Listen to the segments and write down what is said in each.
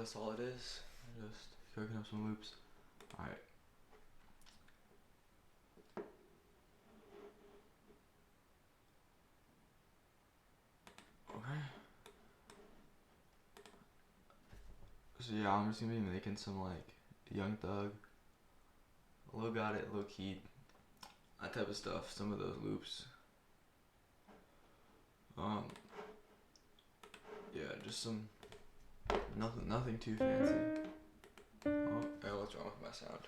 that's all it is. Just cooking up some loops. Alright. Okay. So yeah, I'm just gonna be making some like Young Thug, Low Got It, Low Key, that type of stuff. Some of those loops. Yeah, just some nothing too fancy. Oh, hey, what's wrong with my sound?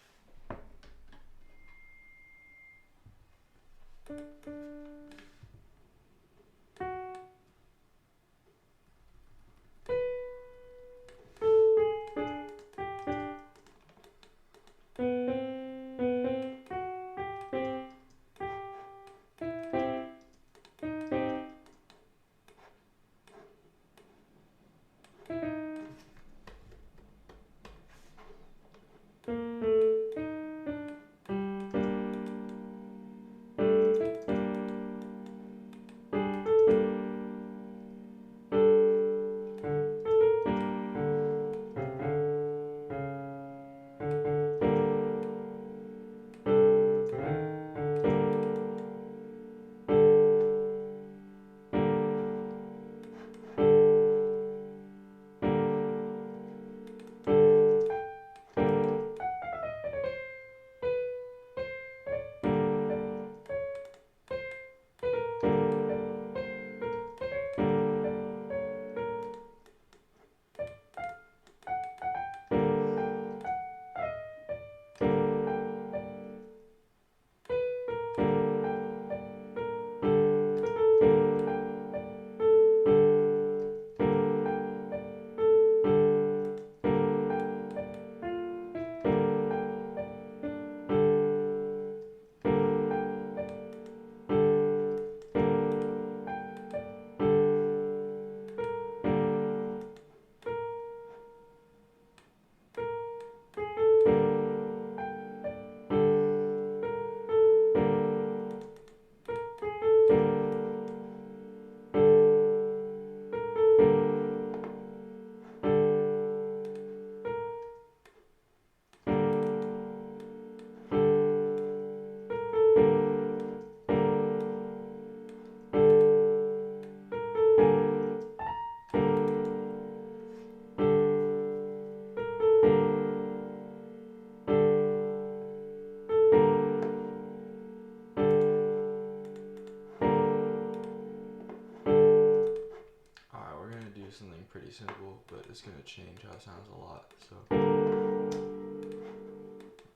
Something pretty simple, but it's gonna change how it sounds a lot. So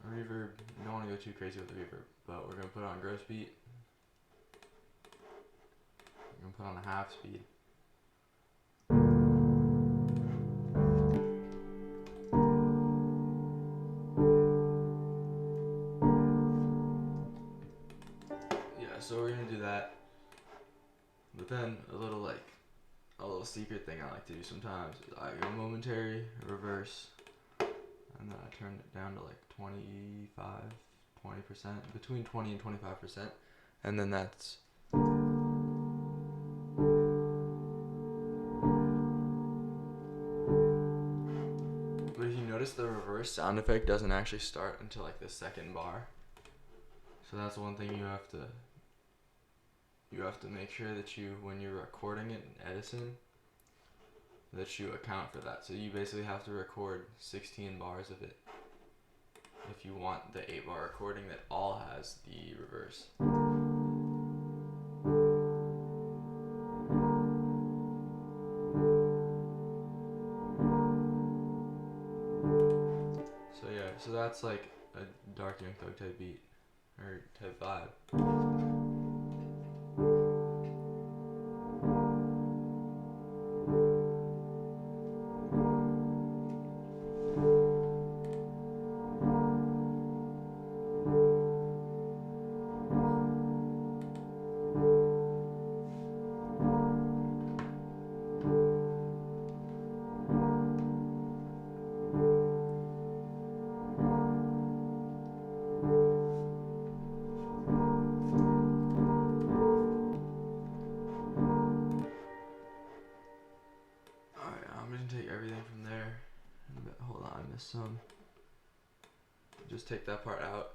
reverb, you don't want to go too crazy with the reverb, but we're gonna put on gross beat. We're gonna put on a half speed. Yeah, so we're gonna do that, but then a little secret thing I like to do sometimes is I go momentary, reverse, and then I turn it down to like 20%, between 20 and 25%, and then that's but if you notice, the reverse sound effect doesn't actually start until like the second bar, so that's one thing you have to make sure that you, when you're recording it in Edison, that you account for that. So you basically have to record 16 bars of it if you want the 8-bar recording that all has the reverse. So yeah, so that's like a dark Young Thug type beat, or type vibe. some. Just take that part out,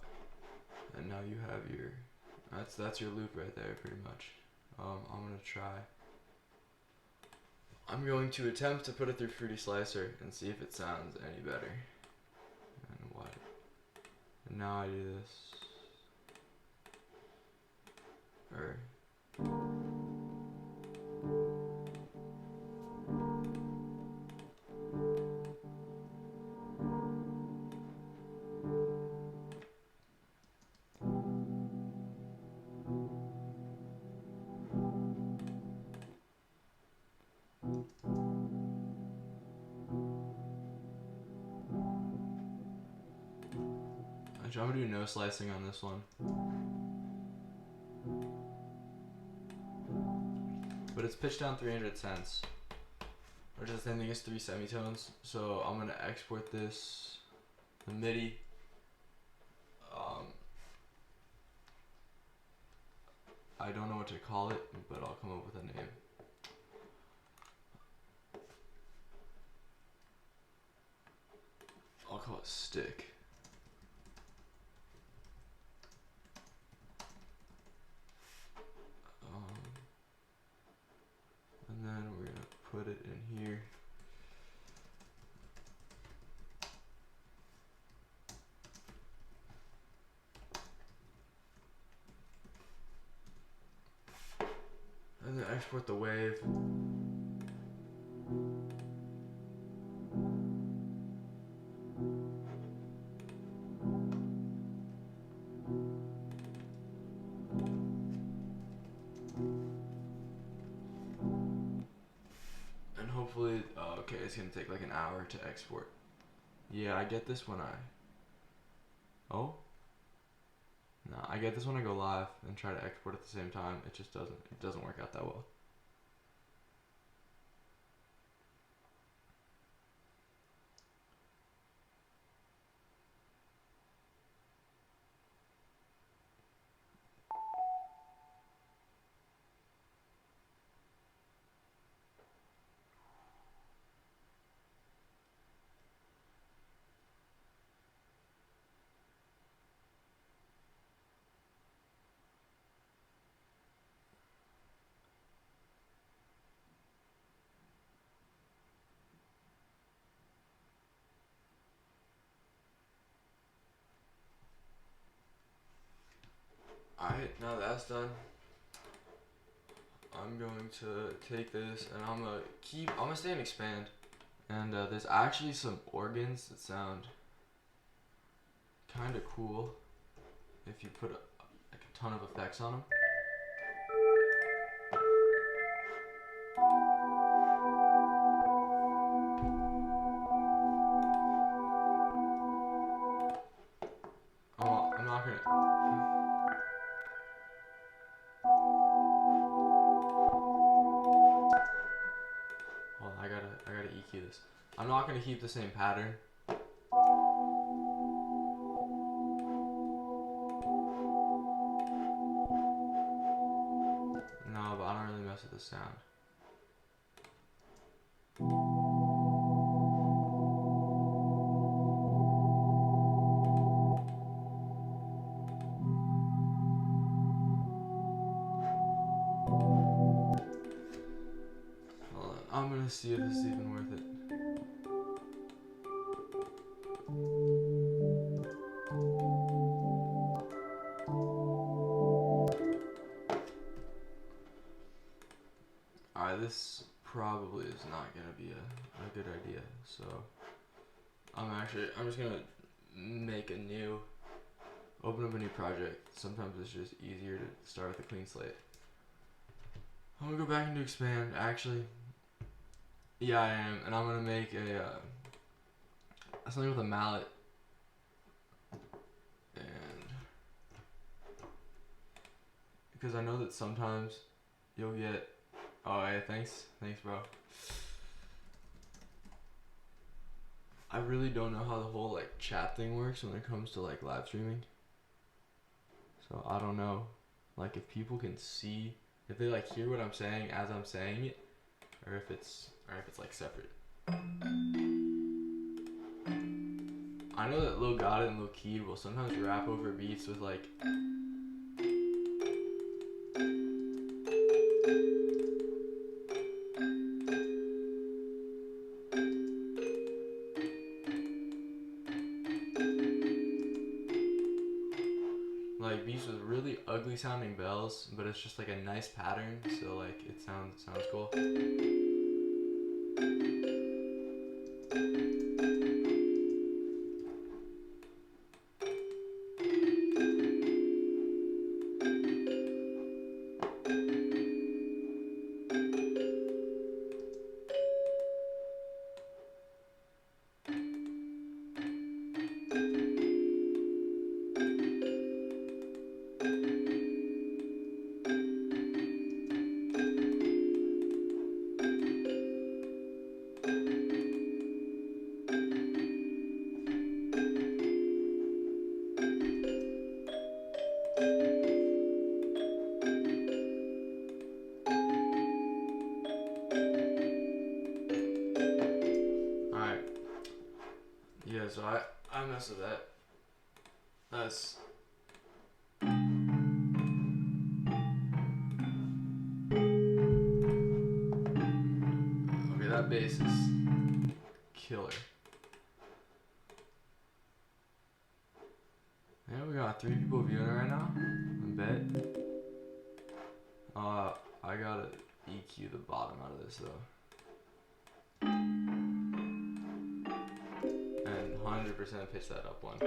and now you have your, that's your loop right there, pretty much. I'm going to attempt to put it through Fruity Slicer and see if it sounds any better. And now I do this. I'm gonna do no slicing on this one. But it's pitched down 300 cents, which is the same thing as 3 semitones. So I'm gonna export this, the MIDI. I don't know what to call it, but I'll come up with a name. I'll call it stick. And then we're gonna put it in here. And then export the wave. And hopefully, okay, it's gonna take like an hour to export. Yeah, I get this when oh? No, I get this when I go live and try to export at the same time. It just doesn't work out that well. Alright, now that's done, I'm going to take this and I'm gonna stay and expand. And there's actually some organs that sound kind of cool if you put like a ton of effects on them. Oh, I'm not gonna. Hold on, I gotta EQ this. I'm not gonna keep the same pattern. No, but I don't really mess with the sound. Hold on, I'm gonna see if this is even worth it. Alright, this probably is not gonna be a good idea, so I'm just gonna open up a new project. Sometimes it's just easier to start with a clean slate. I'm gonna go back into expand, actually. Yeah, I am, and I'm gonna make something with a mallet. And because I know that sometimes you'll get, oh hey, thanks bro. I really don't know how the whole like chat thing works when it comes to like live streaming. So I don't know, like if people can see, if they like hear what I'm saying as I'm saying it, or if it's like separate. I know that Lil Got It and Lil Keed will sometimes rap over beats with like beats with really ugly sounding bells, but it's just like a nice pattern, so like it sounds cool. Yeah, so I mess with that. That's okay, that bass is killer. Yeah, we got 3 people viewing it right now. I bet. I gotta EQ the bottom out of this though. And 100% pitch that up one.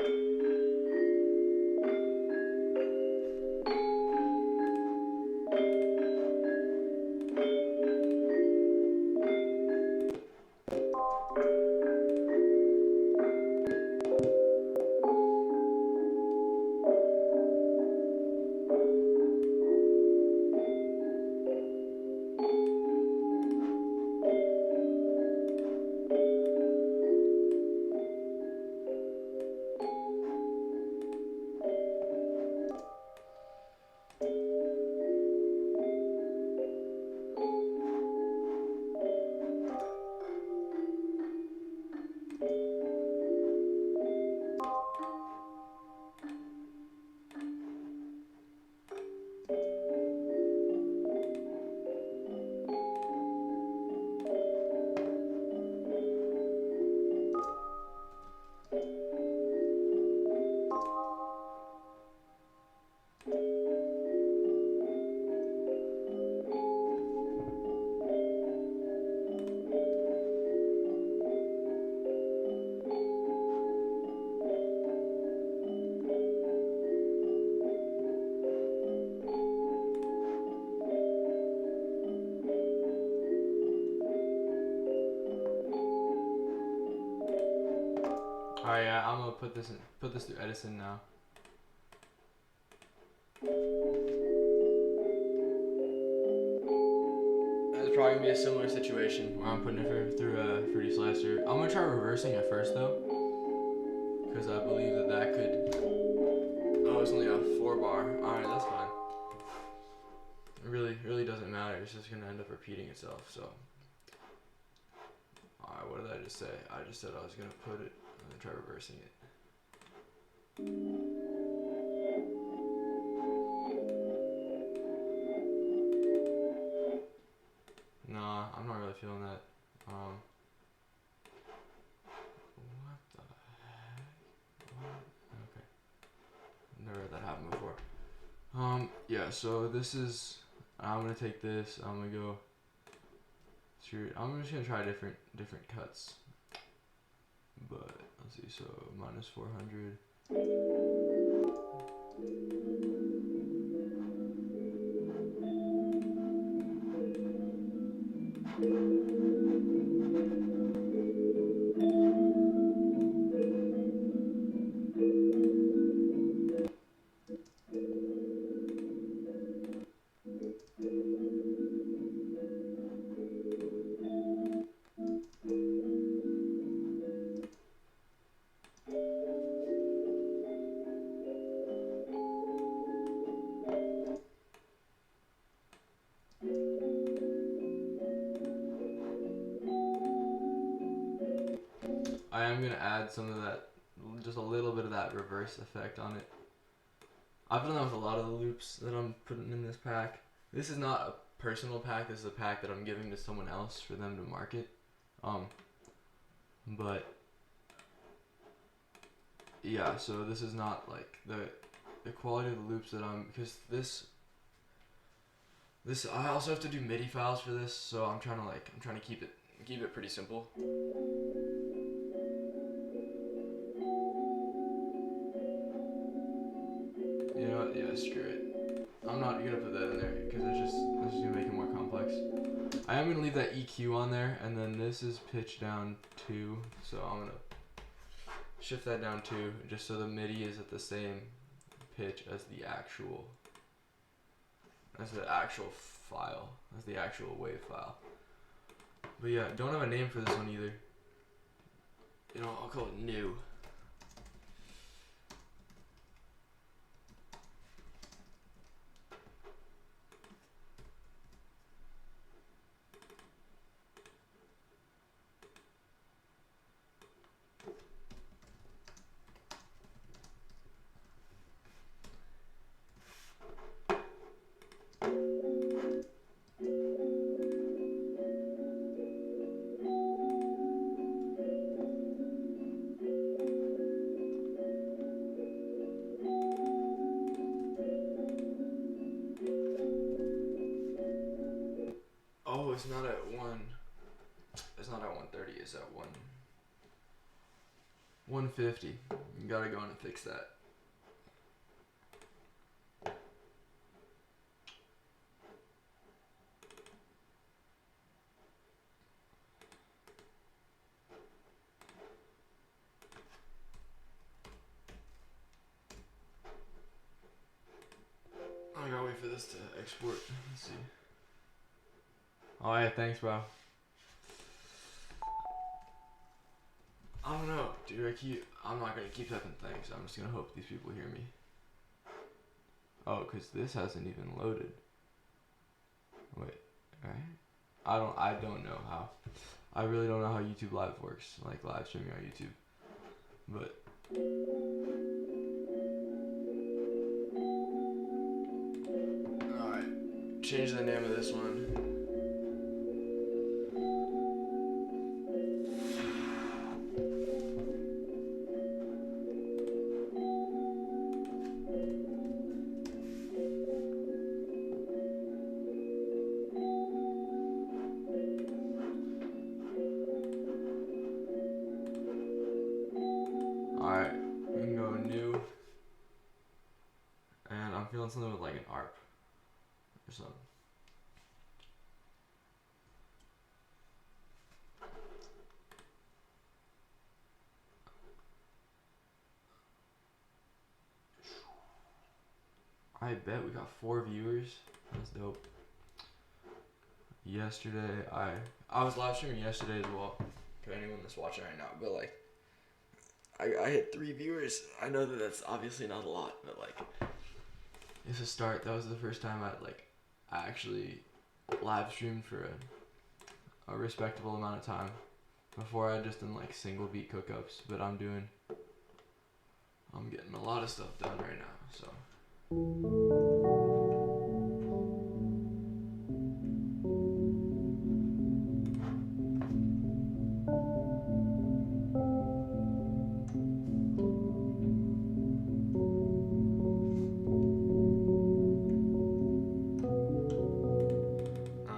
Alright, yeah, I'm gonna put this through Edison now. It's probably gonna be a similar situation where I'm putting it through a Fruity Slicer. I'm gonna try reversing it first though, because I believe that could. Oh, it's only a 4-bar. Alright, that's fine. It really doesn't matter. It's just gonna end up repeating itself. So, alright, what did I just say? I just said I was gonna put it. I'm gonna try reversing it. Nah, I'm not really feeling that. What the heck? What? Okay. Never had that happen before. Yeah, so this is, I'm gonna take this, I'm gonna go through, I'm just gonna try different cuts. But let's see, so -400. I am gonna add some of that just a little bit of that reverse effect on it. I've done that with a lot of the loops that I'm putting in this pack. This is not a personal pack. This is a pack that I'm giving to someone else for them to market. But yeah, so this is not like the quality of the loops that because this I also have to do MIDI files for this, so I'm trying to keep it pretty simple. You know what? Yeah, screw it. I'm not gonna put that in there because it's just gonna make it more complex. I am gonna leave that EQ on there, and then this is pitched down 2, so I'm gonna shift that down 2 just so the MIDI is at the same pitch as the actual file, as the actual wave file. But yeah, don't have a name for this one either. You know, I'll call it new. Oh, it's not at 130, it's at 150. You gotta go in and fix that. I gotta wait for this to export. Let's see. Oh yeah, thanks, bro. I don't know, dude. I'm not gonna keep typing thanks. I'm just gonna hope these people hear me. Oh, cause this hasn't even loaded. Wait, alright. I don't know how. I really don't know how YouTube Live works, like live streaming on YouTube. But alright, change the name of this one. Alright, we can go new. And I'm feeling something with like an ARP or something. I bet we got 4 viewers. That's dope. Yesterday, I was live streaming yesterday as well. For anyone that's watching right now, but like, I hit 3 viewers. I know that that's obviously not a lot, but like, it's a start. That was the first time I actually live streamed for a respectable amount of time. Before I just done like single beat cookups, but I'm getting a lot of stuff done right now, so.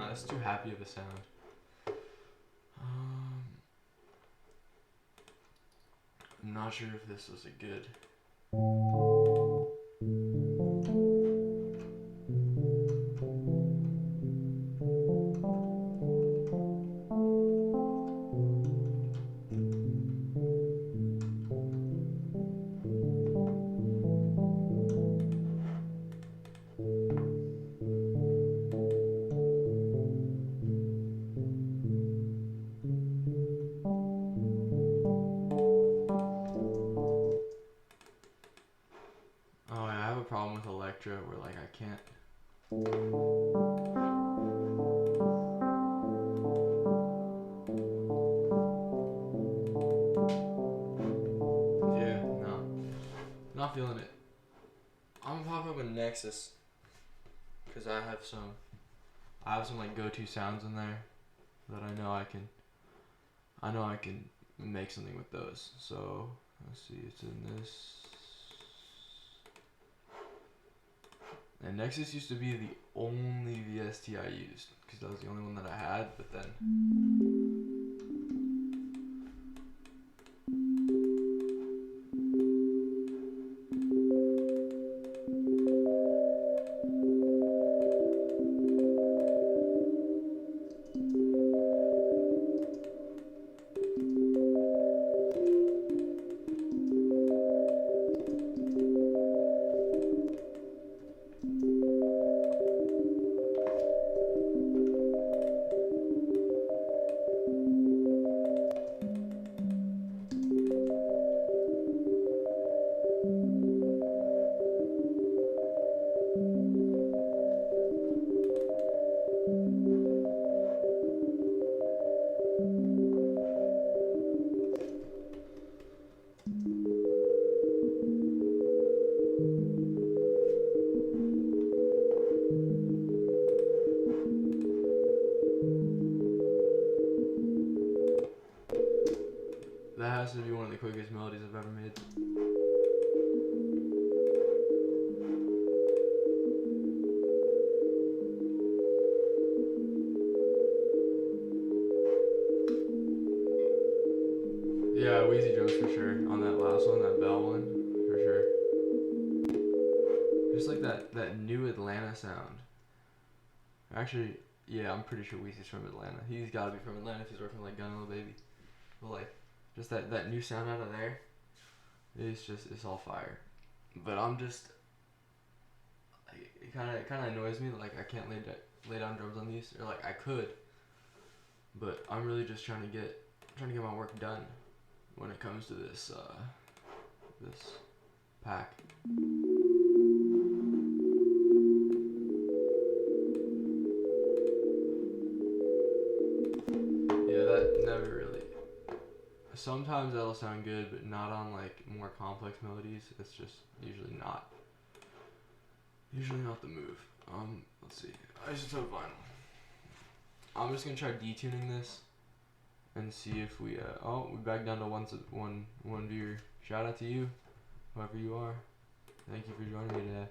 That's too happy of a sound. I'm not sure if this was a good. Oh, yeah, I have a problem with Electra where like I can't. Yeah, Nexus, because I have some like go-to sounds in there that I know I can make something with those. So let's see, it's in this. And Nexus used to be the only VST I used, because that was the only one that I had, but then that has to be one of the quickest melodies I've ever made. Yeah, Wheezy drums for sure. On that last one, that bell one, for sure. Just like that new Atlanta sound. Actually, yeah, I'm pretty sure Wheezy's from Atlanta. He's gotta be from Atlanta if he's working like Gun Little Baby. But like, just that new sound out of there, it's all fire. But I'm just, like, it kind of annoys me. Like I can't lay down drums on these, or like I could. But I'm really just trying to get my work done when it comes to this this pack. Yeah, that never really. Sometimes that'll sound good, but not on like more complex melodies. It's just usually not the move. Let's see. Isotope vinyl. I'm just gonna try detuning this and see if we we back down to one viewer. Shout out to you, whoever you are. Thank you for joining me today.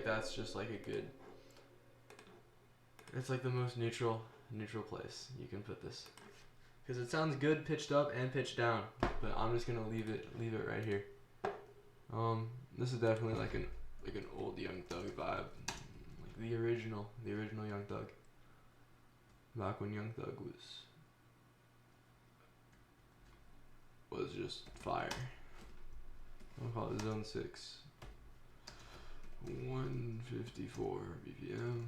That's just like a good, it's like the most neutral place you can put this, because it sounds good pitched up and pitched down, but I'm just gonna leave it right here. This is definitely like an old Young Thug vibe, like the original Young Thug, back when Young Thug was just fire. I'll call it Zone 6. 154 BPM.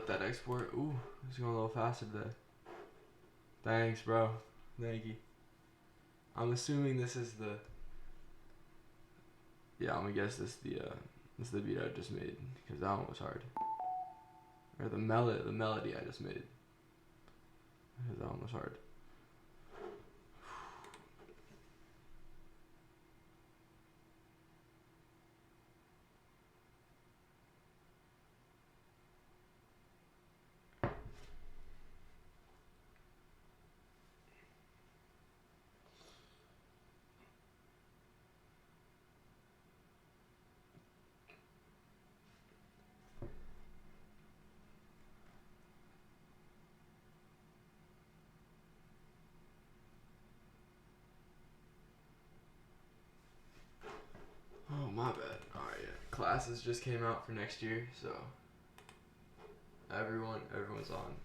That export. Ooh, it's going a little faster there. Thanks, bro. Thank you. I'm assuming this is the. Yeah, I'm gonna guess this is the beat I just made, because that one was hard. Or the melody I just made, because that one was hard. classes just came out for next year, so everyone's on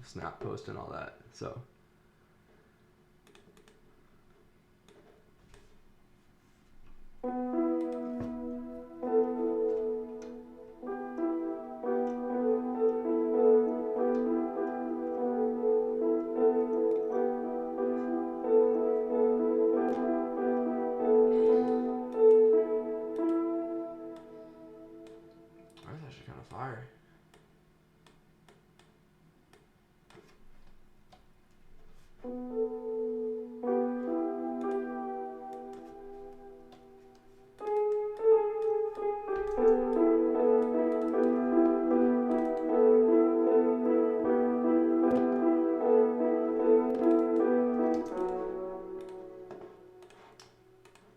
Snap post and all that. So that's actually kind of fire.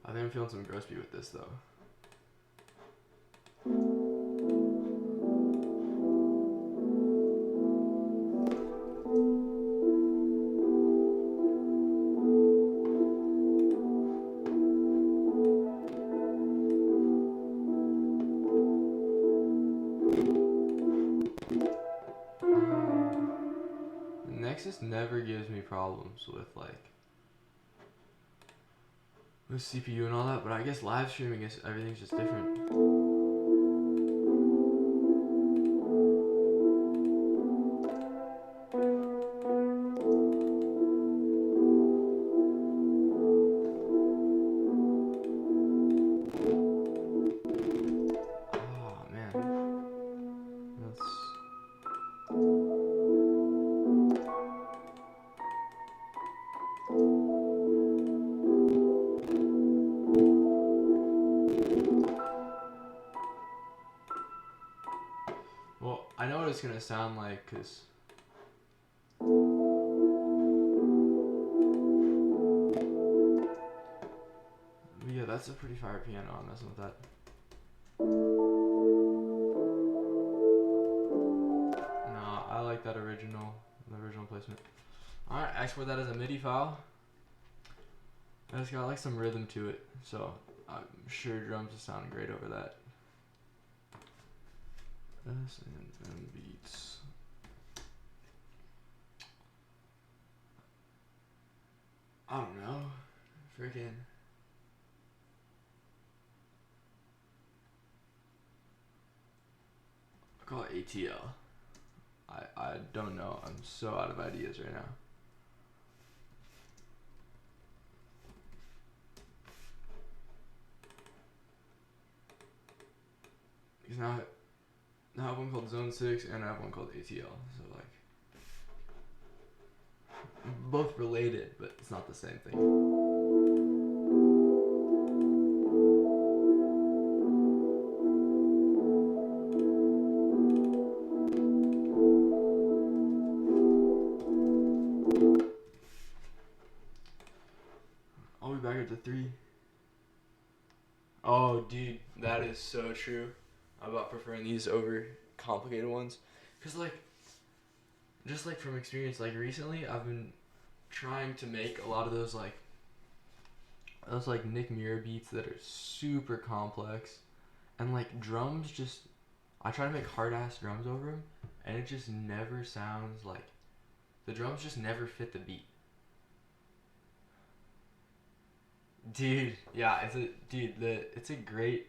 I think I'm feeling some gross beat with this though. Nexus never gives me problems with CPU and all that, but I guess live streaming is everything's just different. Oh man. Well, I know what it's gonna sound like, cause yeah, that's a pretty fire piano. I'm messing with that. No, I like that the original placement. Alright, export that as a MIDI file. And it's got like some rhythm to it, so I'm sure drums will sound great over that. S&M beats. I don't know. Freaking. I call it ATL. I don't know. I'm so out of ideas right now. Because now I have one called Zone 6 and I have one called ATL. So like, both related, but it's not the same thing. I'll be back at the 3. Oh, dude, that is so true about preferring these over complicated ones. Cause like, just like from experience, like recently I've been trying to make a lot of those like Nick Mirror beats that are super complex, and like drums just, I try to make hard ass drums over them, and it just never sounds like, the drums just never fit the beat. Dude, yeah, it's a great,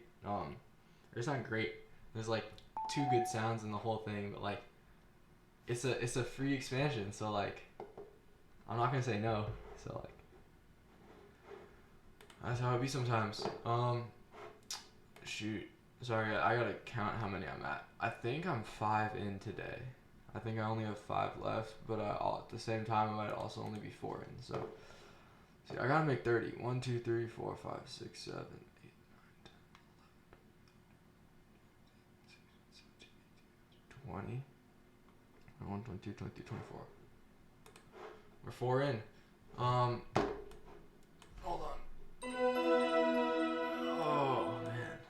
it's not great, there's like 2 good sounds in the whole thing, but like, it's a free expansion, so like, I'm not gonna say no, so like, that's how it be sometimes. Shoot, sorry, I gotta count how many I'm at. I think I'm 5 in today. I think I only have 5 left, but at the same time, I might also only be 4 in, so. See, I gotta make 30. 1, 2, 3, 4, 5, 6, 7, 8, 9, 10, 11, 20. 21, 22, 23, 24. We're 4 in. Hold on. Oh, man.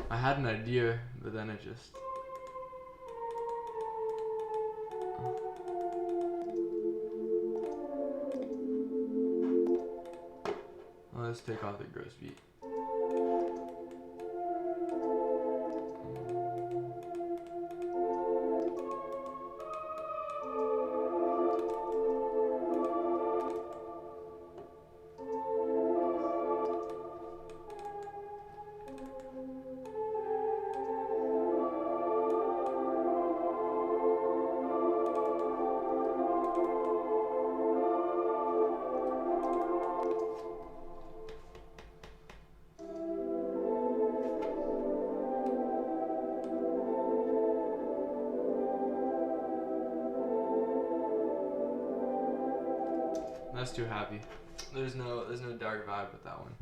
I had an idea, but then it just... Let's take off the gross beat. That's too happy. There's no dark vibe with that one.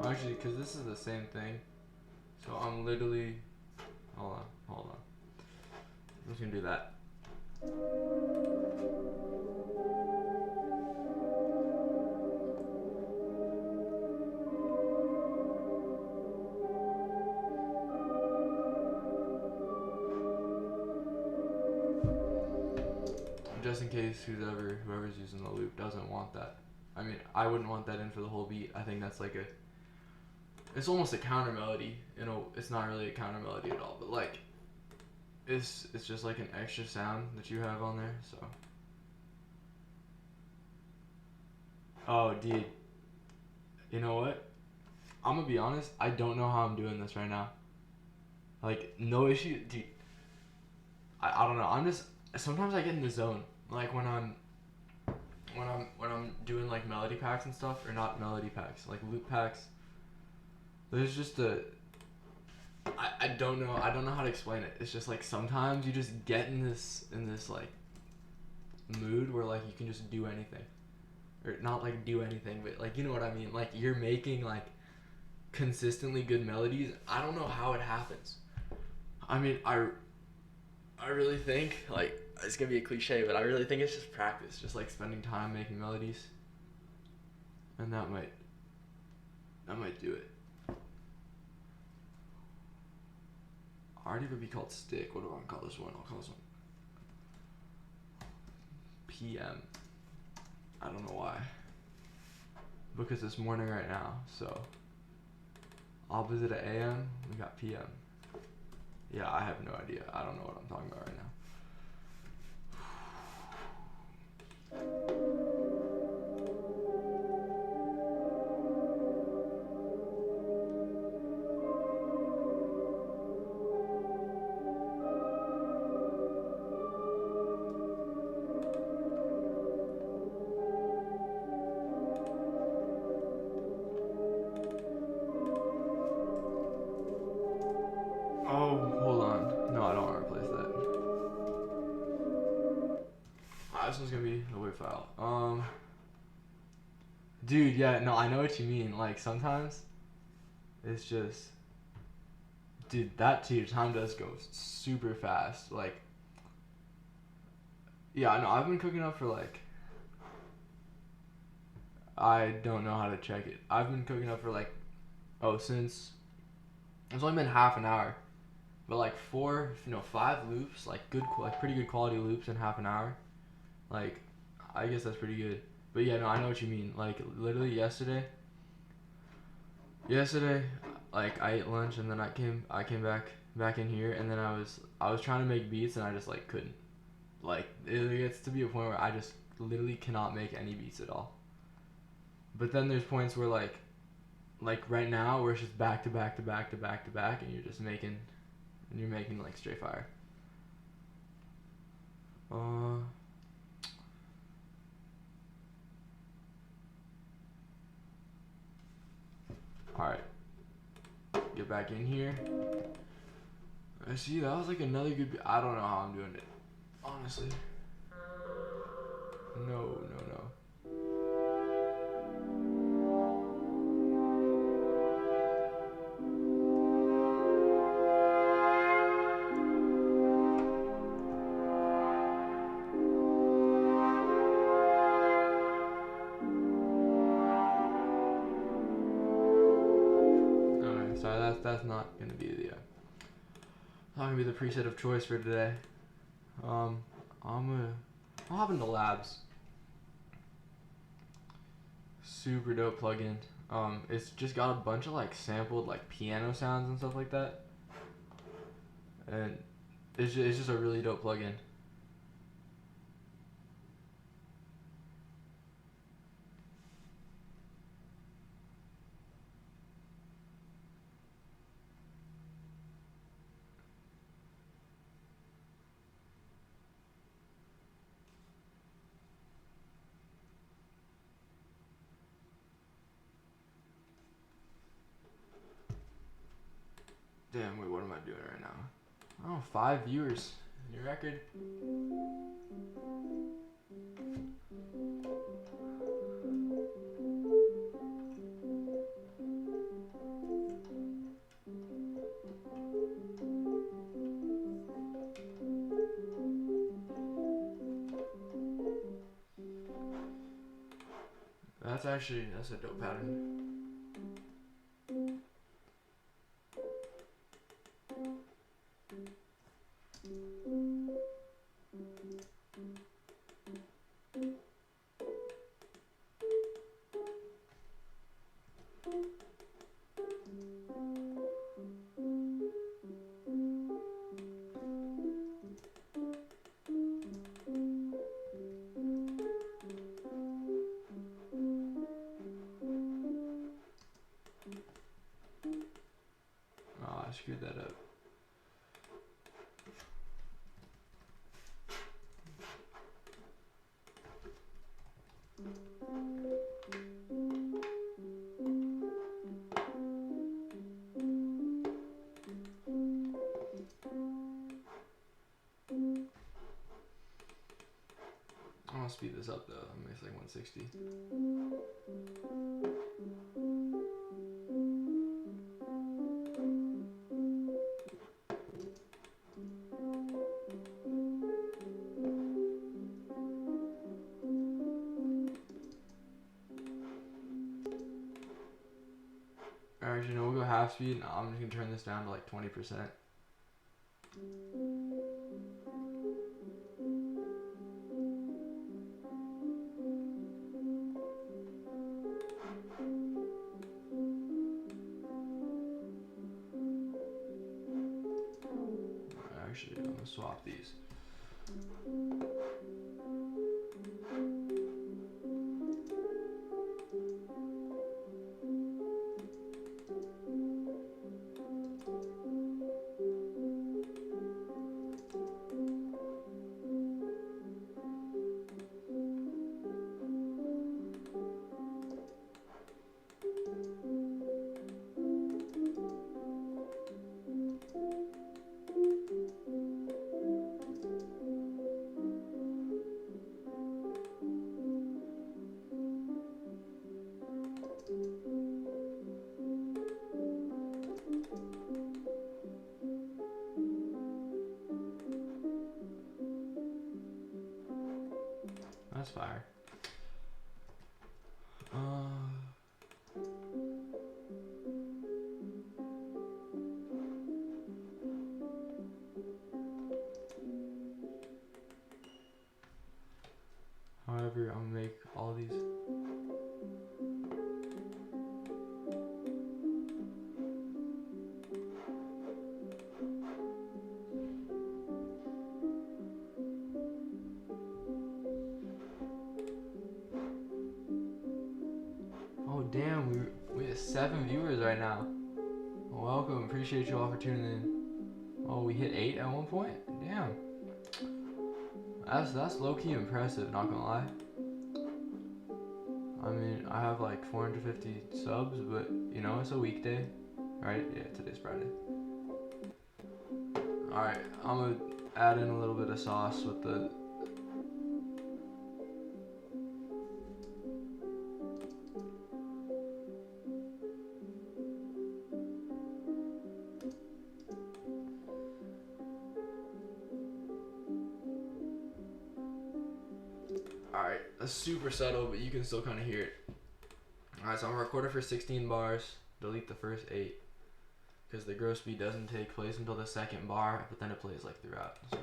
Actually, because this is the same thing, so I'm literally, hold on, I'm just gonna do that. Just in case whoever's using the loop doesn't want that. I mean, I wouldn't want that in for the whole beat. I think that's like it's almost a counter melody. You know, it's not really a counter melody at all, but like, it's just like an extra sound that you have on there. So, oh, dude, you know what? I'm gonna be honest. I don't know how I'm doing this right now. Like, no issue, dude. I don't know. I'm just sometimes I get in the zone. Like when I'm doing like melody packs and stuff, or not melody packs, like loop packs. There's just I don't know how to explain it. It's just like sometimes you just get in this like mood where like you can just do anything, or not like do anything, but like, you know what I mean. Like you're making like consistently good melodies. I don't know how it happens. I mean, I really think, like, it's gonna be a cliche, but I really think it's just practice, just like spending time making melodies, and that might do it. I already would be called Stick. What do I want to call this one? I'll call this one PM. I don't know why. Because it's morning right now, so opposite of AM, we got PM. Yeah, I have no idea. I don't know what I'm talking about right now. Oh, hold on. No, I don't want to replace that. This one's gonna be a WAV file. Dude, yeah, no, I know what you mean. Like, sometimes it's just, dude, that to your time does go super fast. Like, yeah, I know. I've been cooking up for like, I don't know how to check it. I've been cooking up for like Oh, since it's only been half an hour, but like 5 loops, like pretty good quality loops in half an hour. Like, I guess that's pretty good. But yeah, no, I know what you mean. Like, literally yesterday, like I ate lunch and then I came back in here, and then I was trying to make beats and I just like couldn't. Like, it gets to be a point where I just literally cannot make any beats at all. But then there's points where like right now where it's just back to back to back to back to back, and you're making like straight fire. Alright. Get back in here. I see, that was like another good I don't know how I'm doing it. Honestly. No. Okay, sorry, that's not gonna be not gonna be the preset of choice for today. I'll hop into Labs. Super dope plugin. It's just got a bunch of like sampled like piano sounds and stuff like that, and it's just a really dope plugin. Damn, wait, what am I doing right now? Oh, 5 viewers. New record. That's a dope pattern. Oh, I screwed that up. I want to speed this up though. I'm gonna make like 160. Actually, no, we'll go half speed. I'm just gonna turn this down to like 20%. Actually, I'm gonna swap these. That's fire. 7 viewers right now. Welcome, appreciate you all for tuning in. Oh, we hit 8 at one point? Damn. That's low-key impressive, not gonna lie. I mean, I have like 450 subs, but you know, it's a weekday, right? Yeah, today's Friday. Alright, I'm gonna add in a little bit of sauce with the... Alright, that's super subtle, but you can still kind of hear it. Alright, so I'm recording for 16 bars. Delete the first 8. Because the grow speed doesn't take place until the second bar, but then it plays like throughout. So.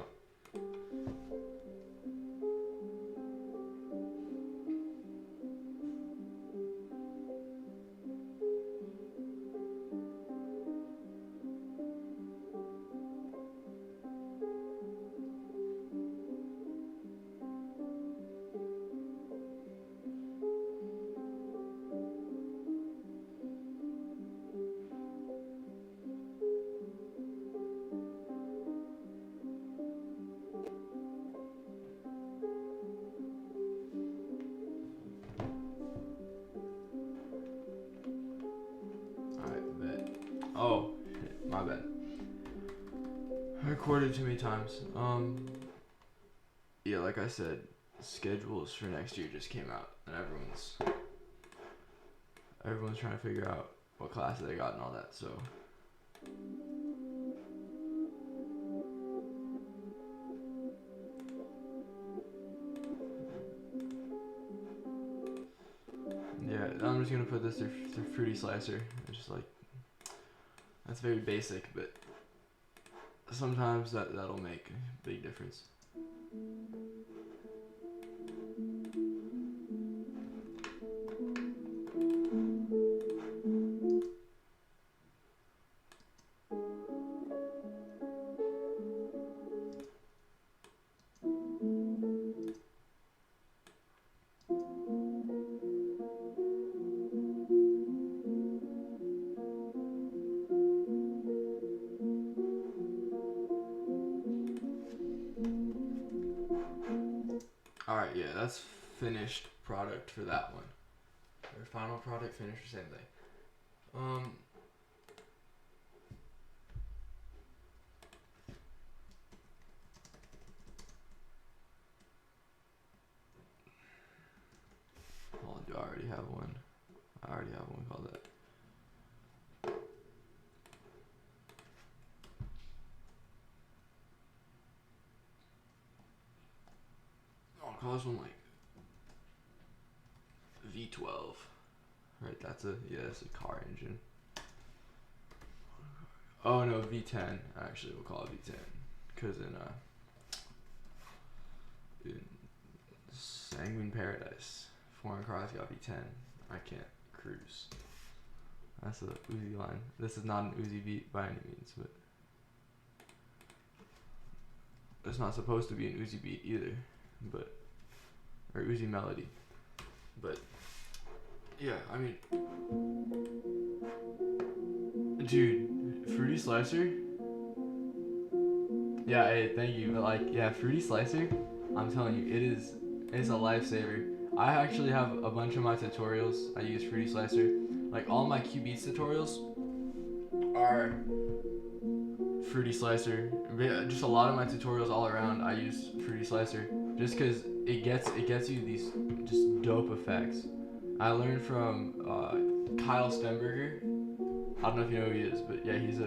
Oh, my bad. I recorded too many times. Yeah, like I said, schedules for next year just came out, and everyone's trying to figure out what classes they got and all that. So. Yeah, I'm just gonna put this through Fruity Slicer. It's just like. That's very basic, but sometimes that'll make a big difference. Alright, yeah, that's finished product for that one. Or final product, finished, same thing. Hold on, do I already have one? I already have one called that. I'll call this one like V12. Right, that's a car engine. Oh no, V10. Actually, we'll call it V10 because in Sanguine Paradise, foreign cars got V10. I can't cruise. That's a Uzi line. This is not an Uzi beat by any means, but it's not supposed to be an Uzi beat either, but or Uzi melody, but. Yeah, I mean, dude, Fruity Slicer. Yeah, hey, thank you. But like, yeah, Fruity Slicer. I'm telling you, it's a lifesaver. I actually have a bunch of my tutorials. I use Fruity Slicer. Like all my Q-Beats tutorials are Fruity Slicer. Just a lot of my tutorials all around, I use Fruity Slicer. Just because it gets you these just dope effects. I learned from Kyle Stenberger. I don't know if you know who he is, but yeah, he's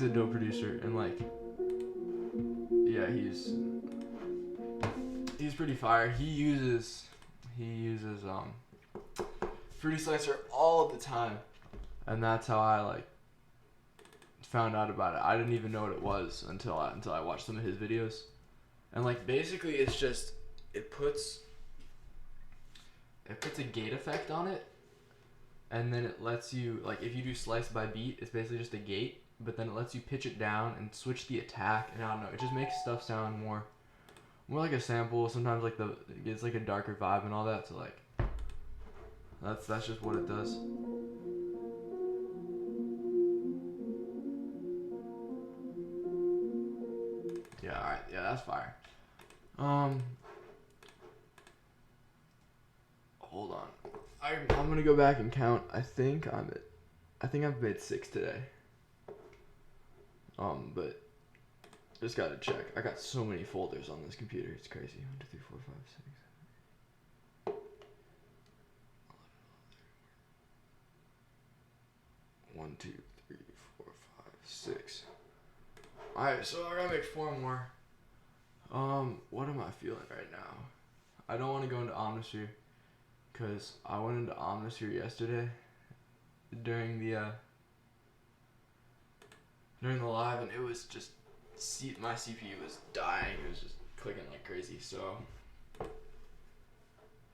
a dope producer, and like, yeah, he's pretty fire. He uses Fruity Slicer all the time, and that's how I like found out about it. I didn't even know what it was until I watched some of his videos, and like basically it's just it puts a gate effect on it, and then it lets you, like, if you do slice by beat, it's basically just a gate, but then it lets you pitch it down and switch the attack, and I don't know, it just makes stuff sound more like a sample. Sometimes like it gets like a darker vibe and all that, so like That's just what it does. Yeah, alright, yeah, that's fire. Hold on. I'm gonna go back and count. I think I've made 6 today. But just gotta check. I got so many folders on this computer. It's crazy. 1, 2, 3, 4, 5, 6. 1, 2, 3, 4, 5, 6. Alright, so I gotta make 4 more. What am I feeling right now? I don't want to go into Omnisphere because I went into Omnisphere yesterday during the live, and it was just my CPU was dying. It was just clicking like crazy. So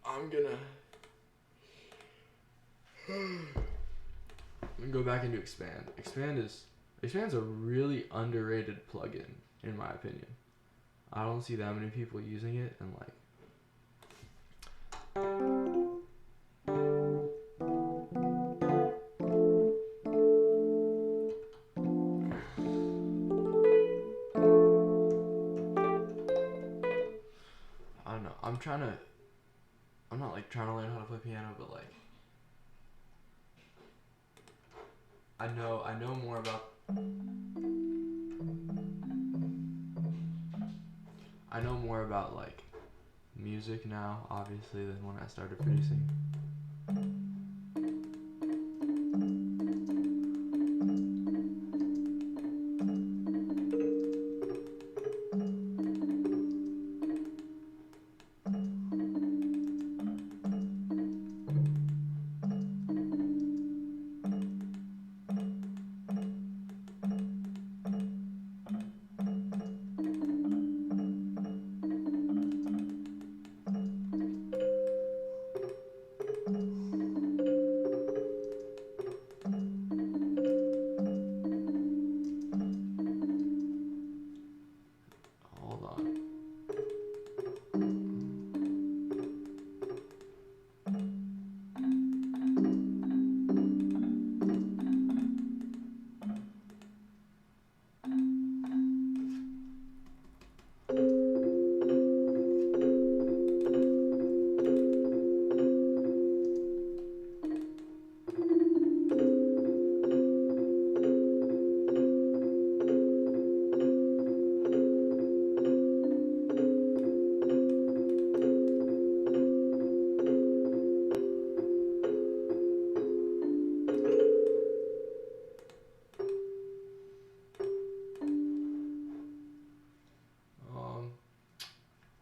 I'm gonna go back into Expand. Expand's a really underrated plugin in my opinion. I don't see that many people using it, and like I don't know. I'm not like trying to learn how to play piano, but like I know more about like music now, obviously, than when I started producing.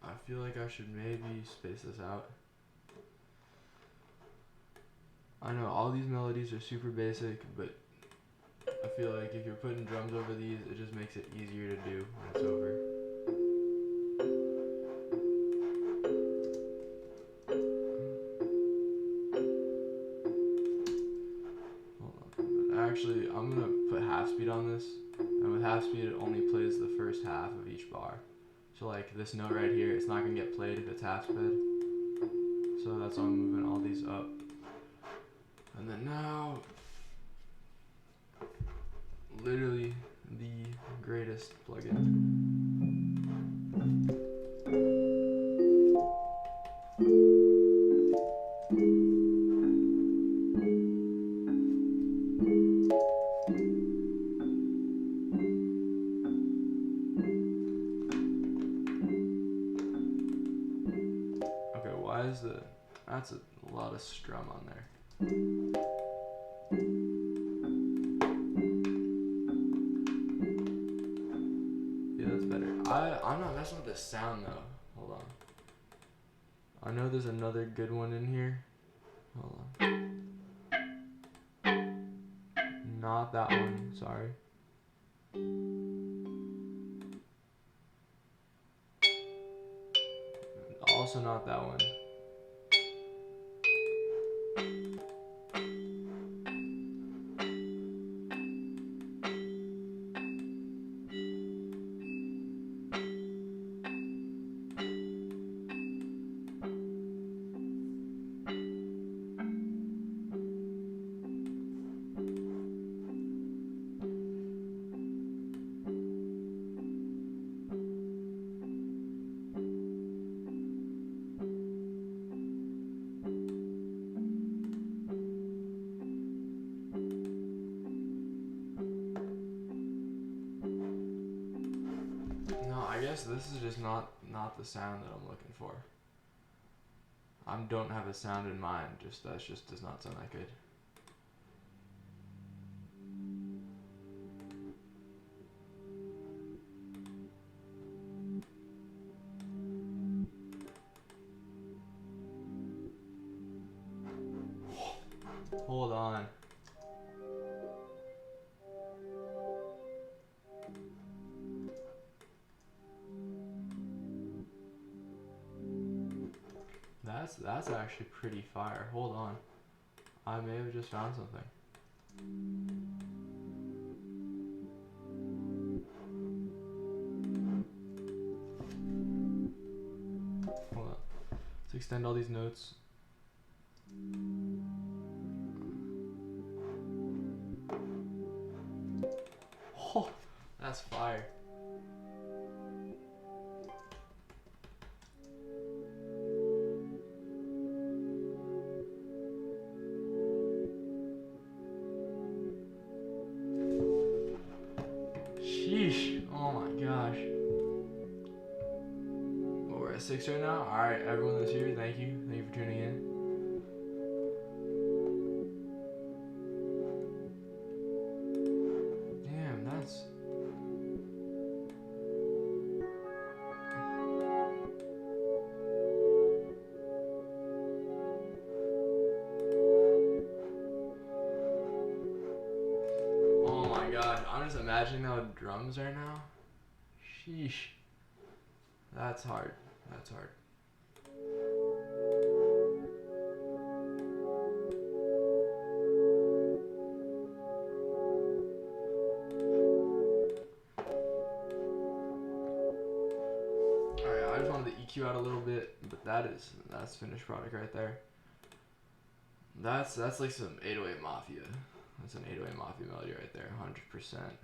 I feel like I should maybe space this out. I know all these melodies are super basic, but I feel like if you're putting drums over these, it just makes it easier to do when it's over. Hold on. Actually, I'm gonna put half speed on this, and with half speed, it only plays the first half of each bar. So like this note right here, it's not gonna get played if it's half sped. So that's why I'm moving all these up. And then now, literally the greatest plugin. That's a lot of strum on there. Yeah, that's better. I'm not messing with the sound though. Hold on. I know there's another good one in here. Hold on. Not that one, sorry. Also not that one. guess this is just not the sound that I'm looking for. I don't have a sound in mind. That just does not sound that good. Hold on. That's actually pretty fire. Hold on. I may have just found something. Hold on. Let's extend all these notes. Oh, that's fire. Sheesh. Oh my gosh. Well, we're at 6 right now. Alright, everyone that's here, thank you. Thank you for tuning in. Damn, that's... Oh my gosh, I'm just imagining the drums right now. Sheesh. That's hard. That's hard. Alright, I just wanted to EQ out a little bit, but that's finished product right there. That's like some 808 Mafia. That's an 808 Mafia melody right there, 100%.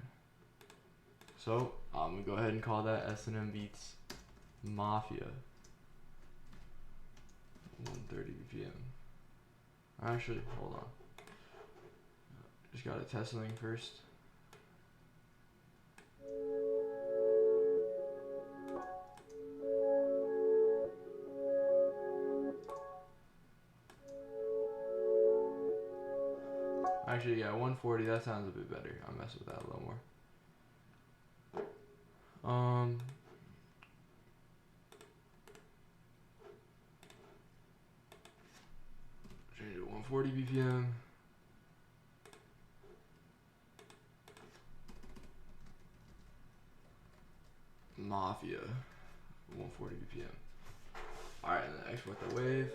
So, I'm gonna go ahead and call that S&M Beats Mafia. 1:30 p.m. Actually, hold on. Just gotta test something first. Actually, yeah, 140, that sounds a bit better. I'll mess with that a little more. Change it 140 BPM. Mafia, 140 BPM. Alright, and then export the wave.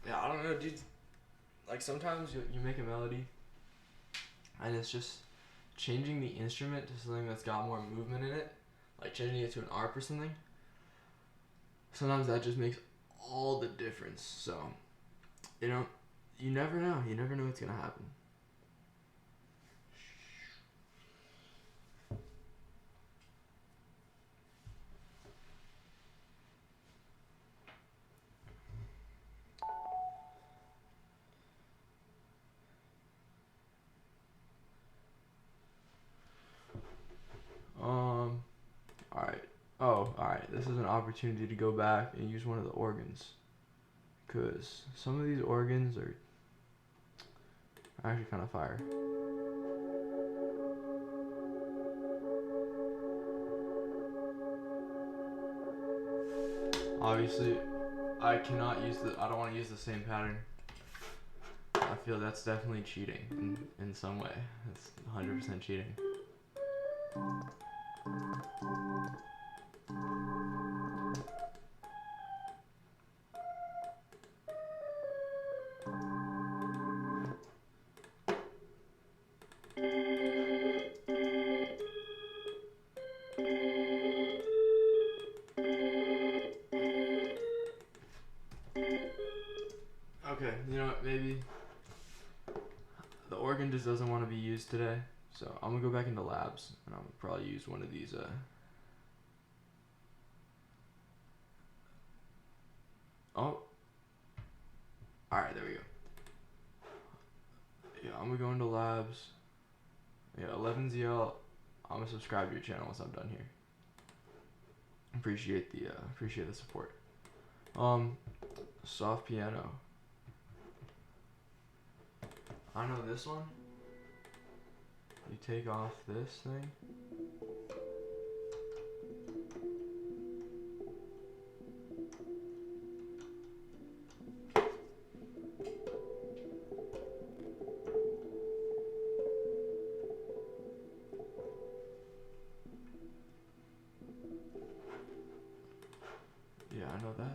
Yeah, I don't know, dude. Like sometimes you make a melody and it's just changing the instrument to something that's got more movement in it, like changing it to an ARP or something. Sometimes that just makes all the difference. So, you know, you never know. You never know what's gonna happen. Alright. Oh, alright. This is an opportunity to go back and use one of the organs. Because some of these organs are actually kind of fire. Obviously, I don't want to use the same pattern. I feel that's definitely cheating in some way. It's 100% cheating. Okay, you know what, maybe the organ just doesn't want to be used today, so I'm gonna go back into labs and I'm gonna probably use one of these Oh. Alright, there we go. Yeah, I'm gonna go into labs. Yeah, 11ZL. I'm gonna subscribe to your channel once I'm done here. Appreciate the support. Soft piano. I know this one. You take off this thing. Yeah, I know that.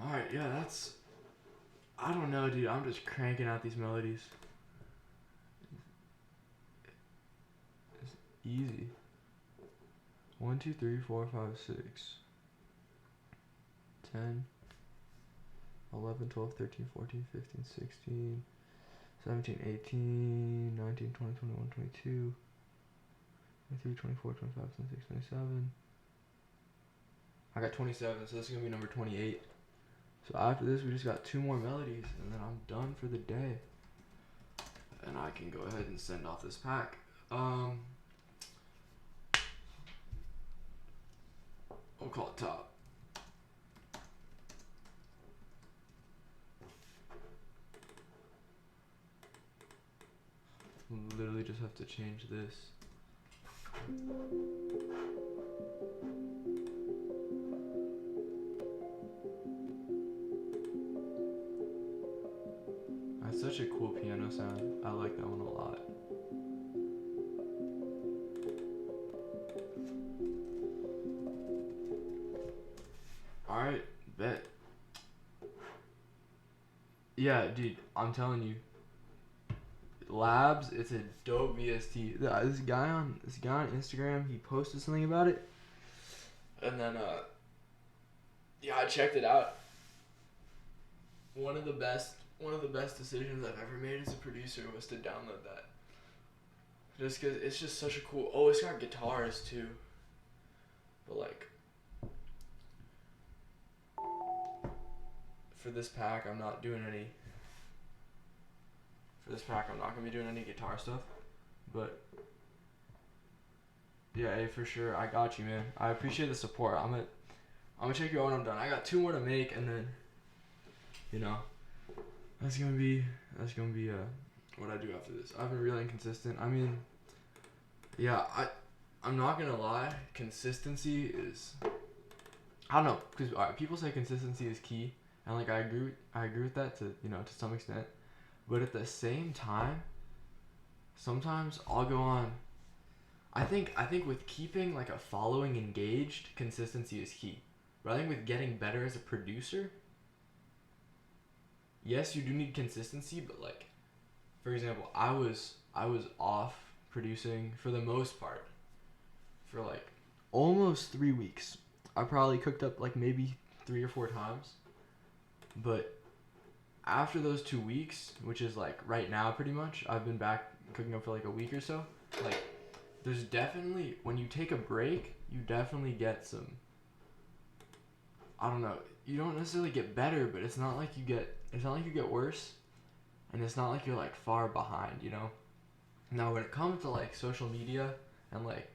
Alright, yeah, that's... I don't know, dude. I'm just cranking out these melodies. It's easy. 1, 2, 3, 4, 5, 6, 10, 11, 12, 13, 14, 15, 16, 17, 18, 19, 20, 21, 22, 23, 24, 25, 26, 27. I got 27, so this is going to be number 28. So after this, we just got 2 more melodies, and then I'm done for the day. And I can go ahead and send off this pack. We'll call it top. Literally just have to change this. That's such a cool piano sound. I like that one a lot. Alright, bet. Yeah, dude, I'm telling you. Labs, it's a dope VST. This guy on Instagram, he posted something about it. And then yeah, I checked it out. One of the best decisions I've ever made as a producer was to download that. Just cause it's just such a cool. Oh, it's got guitars too. But like, for this pack, I'm not doing any. For this pack, I'm not gonna be doing any guitar stuff. But yeah, hey, for sure, I got you, man. I appreciate the support. I'm gonna check you out when I'm done. I got 2 more to make, and then, you know, that's gonna be what I do after this. I've been really inconsistent. I mean, yeah, I'm not gonna lie. Consistency is, I don't know, because people say consistency is key, and like I agree with that to some extent, but at the same time, sometimes I'll go on. I think with keeping like a following engaged, consistency is key. But I think with getting better as a producer, yes, you do need consistency, but like for example, I was off producing for the most part for like almost 3 weeks. I probably cooked up like maybe 3 or 4 times. But after those 2 weeks, which is like right now pretty much, I've been back cooking up for like a week or so. Like, there's definitely, when you take a break, you definitely get some, I don't know, you don't necessarily get better, but it's not like you get worse, and it's not like you're like far behind, you know? Now, when it comes to like social media and like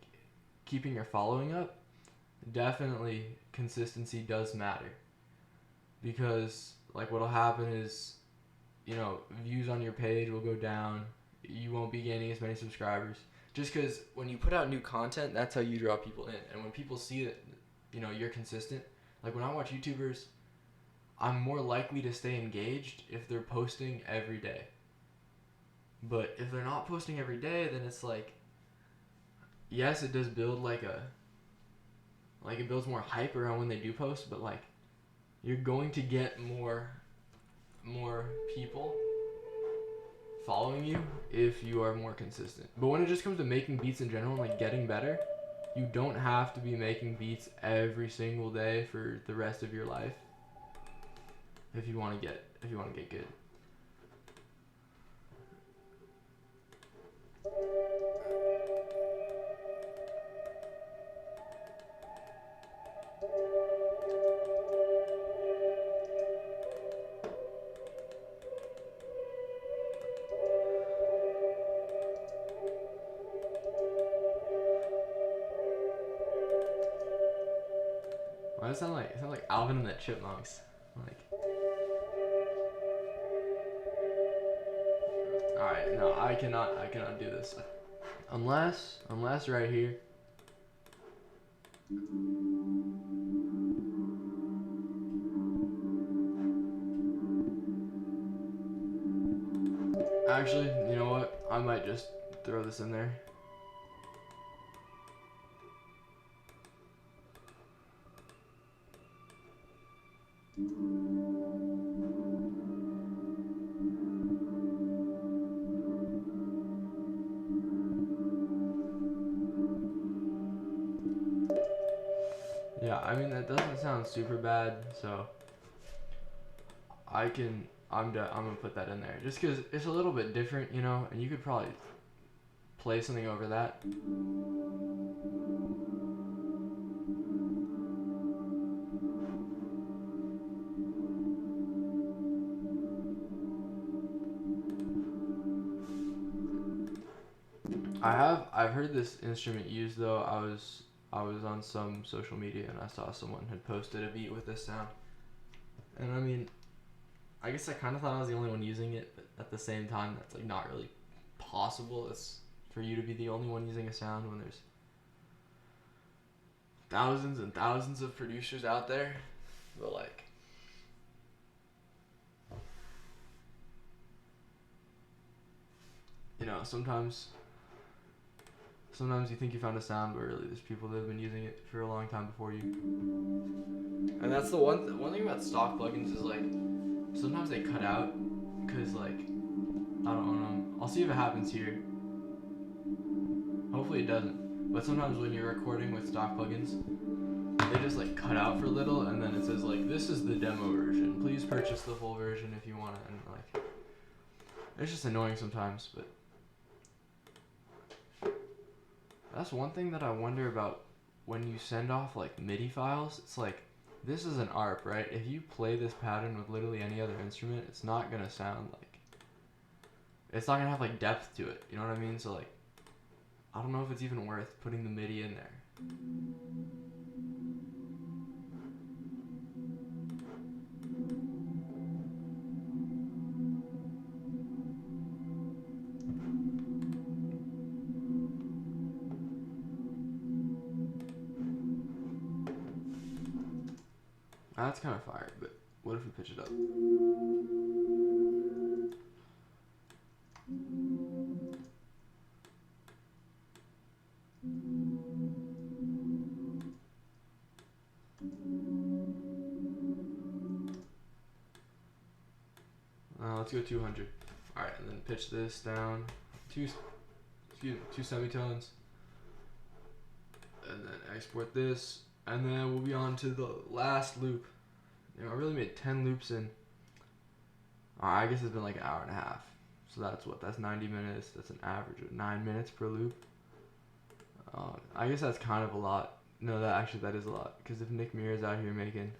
keeping your following up, definitely consistency does matter. Because like what'll happen is, you know, views on your page will go down. You won't be gaining as many subscribers. Just because when you put out new content, that's how you draw people in. And when people see that, you know, you're consistent. Like when I watch YouTubers, I'm more likely to stay engaged if they're posting every day. But if they're not posting every day, then it's like, yes, it does build like it builds more hype around when they do post, but like, you're going to get more people following you if you are more consistent. But when it just comes to making beats in general and like getting better, you don't have to be making beats every single day for the rest of your life if you want to get good. Why does it sound like Alvin and the Chipmunks? Like, alright, no, I cannot do this. Unless right here. Actually, you know what? I might just throw this in there. Yeah, I mean that doesn't sound super bad, so I'm gonna put that in there just because it's a little bit different, you know, and you could probably play something over that. I've heard this instrument used though. I was on some social media and I saw someone had posted a beat with this sound, and I mean, I guess I kind of thought I was the only one using it, but at the same time, that's like not really possible. It's for you to be the only one using a sound when there's thousands and thousands of producers out there. But like, you know, sometimes you think you found a sound, but really there's people that have been using it for a long time before you. And that's the one thing about stock plugins is like, sometimes they cut out because like, I don't know. I'll see if it happens here. Hopefully it doesn't. But sometimes when you're recording with stock plugins, they just like cut out for a little, and then it says like, this is the demo version. Please purchase the full version if you want it. And like, it's just annoying sometimes. But that's one thing that I wonder about when you send off like MIDI files. It's like, this is an ARP, right? If you play this pattern with literally any other instrument, it's not gonna sound like, it's not gonna have like depth to it. You know what I mean? So like, I don't know if it's even worth putting the MIDI in there. That's kind of fire, but what if we pitch it up? Let's go 200. All right, and then pitch this down two semitones, and then export this, and then we'll be on to the last loop. You know, I really made 10 loops in. I guess it's been like an hour and a half. So that's 90 minutes. That's an average of 9 minutes per loop. I guess that's kind of a lot. No, that is a lot. Because if Nick Mir's out here making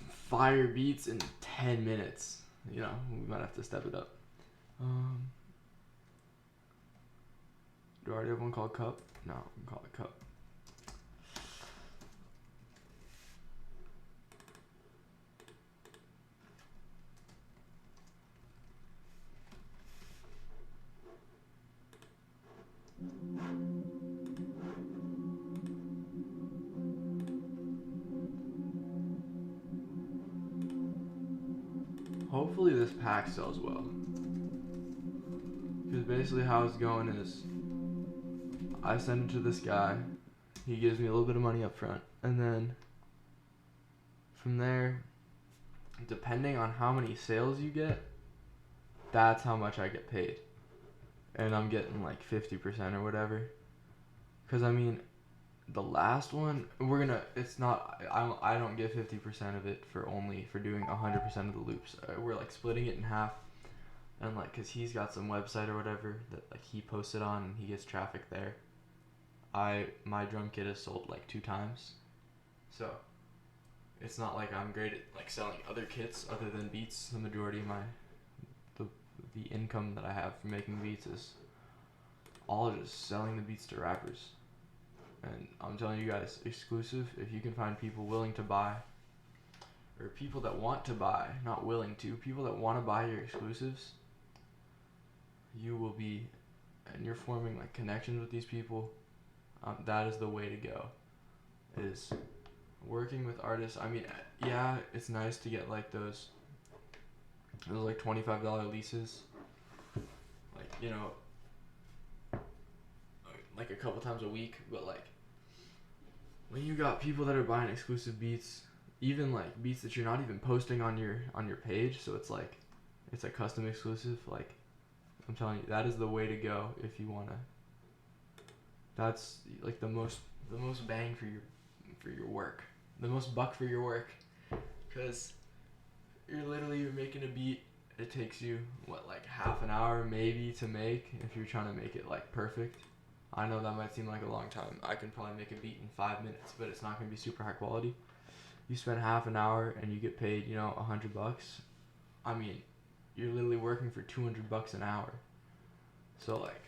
fire beats in 10 minutes, you know, we might have to step it up. Do I already have one called Cup? No, we can call it Cup. Hopefully this pack sells well. Because basically how it's going is I send it to this guy. He gives me a little bit of money up front. And then from there, depending on how many sales you get, that's how much I get paid. And I'm getting like 50% or whatever. Because I mean, the last one, I don't get 50% of it for doing 100% of the loops. We're like splitting it in half. And like, cause he's got some website or whatever that like he posts it on and he gets traffic there. My drum kit is sold like 2 times. So it's not like I'm great at like selling other kits other than beats. The majority of the income that I have from making beats is all just selling the beats to rappers. And I'm telling you guys, exclusive, if you can find people willing to buy, or people that want to buy, not willing to, people that want to buy your exclusives, you will be, and you're forming like connections with these people, that is the way to go, is working with artists. I mean, yeah, it's nice to get like those like $25 leases, like, you know, like a couple times a week, but like when you got people that are buying exclusive beats, even like beats that you're not even posting on your page, so it's like it's a custom exclusive, like I'm telling you, that is the way to go if you wanna. That's like the most bang for your work, the most buck for your work, because you're making a beat. It takes you like half an hour maybe to make if you're trying to make it like perfect. I know that might seem like a long time. I can probably make a beat in 5 minutes, but it's not gonna be super high quality. You spend half an hour and you get paid, you know, $100. I mean, you're literally working for $200 an hour. So like,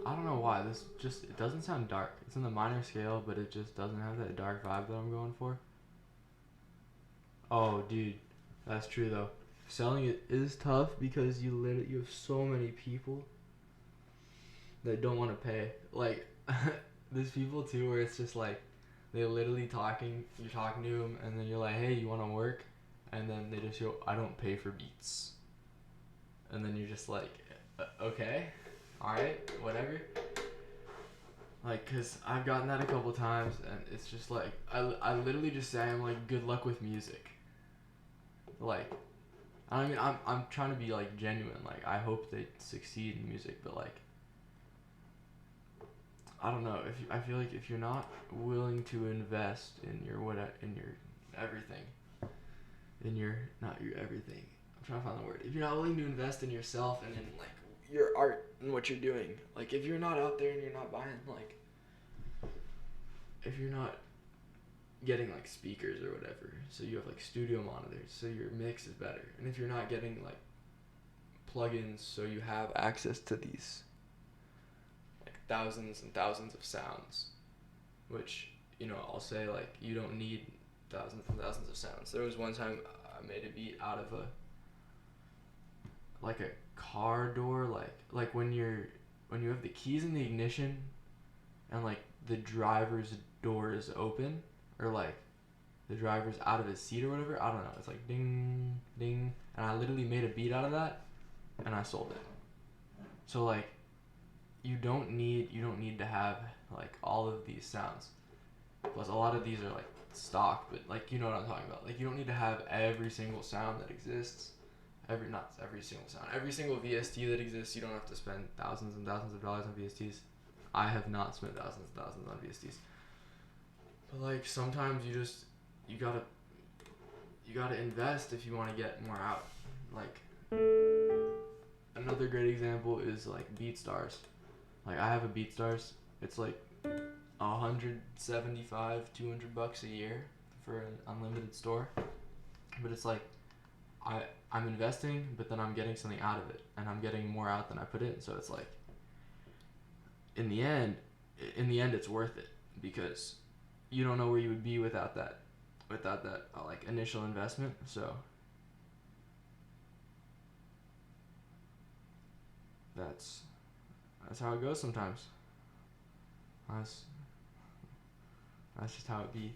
I don't know why it doesn't sound dark. It's in the minor scale, but it just doesn't have that dark vibe that I'm going for. Oh, dude, that's true though. Selling it is tough because you have so many people that don't want to pay. Like, there's people too where it's just like they're literally you're talking to them, and then you're like, hey, you want to work? And then they just go, I don't pay for beats. And then you're just like, okay, alright, whatever. Like, cause I've gotten that a couple times, and it's just like I literally just say I'm like, good luck with music. Like, I mean, I'm trying to be like genuine. Like, I hope they succeed in music, but like, I don't know. I feel like if you're not willing to invest in your everything, in your not your everything. I'm trying to find the word. If you're not willing to invest in yourself and in like your art and what you're doing, like if you're not out there and you're not buying like, if you're not getting like speakers or whatever, so you have like studio monitors, so your mix is better, and if you're not getting like plugins, so you have access to these like thousands and thousands of sounds, which I'll say like you don't need thousands and thousands of sounds. There was one time I made a beat out of a car door, like when you have the keys in the ignition and like the driver's door is open, or like the driver's out of his seat or whatever. I don't know. It's like ding ding, and I literally made a beat out of that, and I sold it. So like, you don't need to have like all of these sounds. Plus, a lot of these are like stock, but like you know what I'm talking about. Like you don't need to have every single sound that exists. Not every single sound. Every single VST that exists, you don't have to spend thousands and thousands of dollars on VSTs. I have not spent thousands and thousands on VSTs. But like sometimes you gotta invest if you want to get more out. Like another great example is like BeatStars. Like I have a BeatStars. It's like $175, $200 a year for an unlimited store. But it's like I'm investing, but then I'm getting something out of it, and I'm getting more out than I put in. So it's like in the end it's worth it, because you don't know where you would be without that like initial investment. So that's how it goes sometimes. That's just how it be.